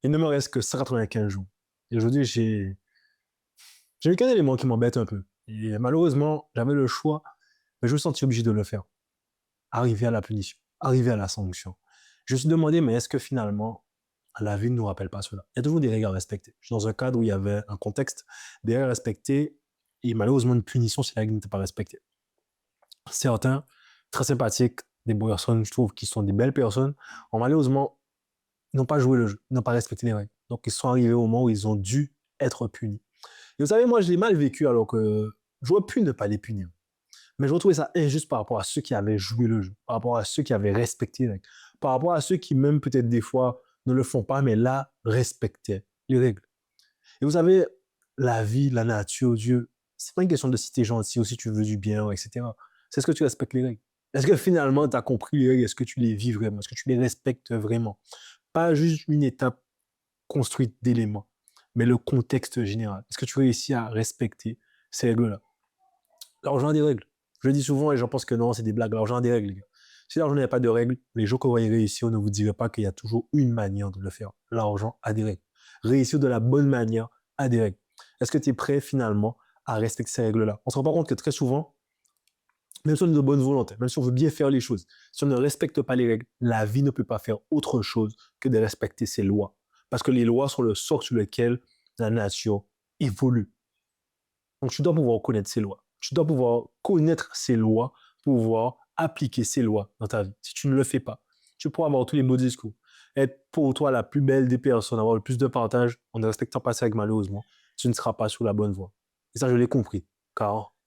Il ne me reste que 195 jours. Et aujourd'hui, j'ai eu qu'un élément qui m'embête un peu. Et malheureusement, j'avais le choix, mais je me sentis obligé de le faire. Arriver à la punition, arriver à la sanction. Je me suis demandé, mais est-ce que finalement, la vie ne nous rappelle pas cela? Il y a toujours des règles à respecter. Je suis dans un cadre où il y avait un contexte, des règles à respecter, et malheureusement une punition si la règle n'était pas respectée. Certains, très sympathiques, des personnes, je trouve, qui sont des belles personnes, ont malheureusement, n'ont pas joué le jeu, n'ont pas respecté les règles. Donc ils sont arrivés au moment où ils ont dû être punis. Et vous savez, moi, je l'ai mal vécu alors que j'aurais pu ne pas les punir. Mais je retrouvais ça injuste par rapport à ceux qui avaient joué le jeu, par rapport à ceux qui avaient respecté les règles, par rapport à ceux qui même peut-être des fois ne le font pas, mais là, respectaient les règles. Et vous savez, la vie, la nature, Dieu, c'est pas une question de si tu es gentil ou si tu veux du bien, etc. C'est ce que tu respectes les règles. Est-ce que finalement, tu as compris les règles? Est-ce que tu les vis vraiment? Est-ce que tu les respectes vraiment? Pas juste une étape construite d'éléments, mais le contexte général. Est-ce que tu réussis à respecter ces règles-là? L'argent a des règles. Je le dis souvent et j'en pense que non, c'est des blagues. L'argent a des règles, les gars. Si l'argent n'avait pas de règles, les gens qui auraient réussi, on ne vous dirait pas qu'il y a toujours une manière de le faire. L'argent a des règles. Réussir de la bonne manière a des règles. Est-ce que tu es prêt finalement à respecter ces règles-là? On se rend pas compte que très souvent, même si on est de bonne volonté, même si on veut bien faire les choses, si on ne respecte pas les règles, la vie ne peut pas faire autre chose que de respecter ses lois. Parce que les lois sont le socle sur lequel la nature évolue. Donc, tu dois pouvoir connaître ces lois. Tu dois pouvoir connaître ces lois, pouvoir appliquer ces lois dans ta vie. Si tu ne le fais pas, tu pourras avoir tous les beaux discours, être pour toi la plus belle des personnes, avoir le plus de partage en ne respectant pas ça, malheureusement, tu ne seras pas sur la bonne voie. Et ça, je l'ai compris. Car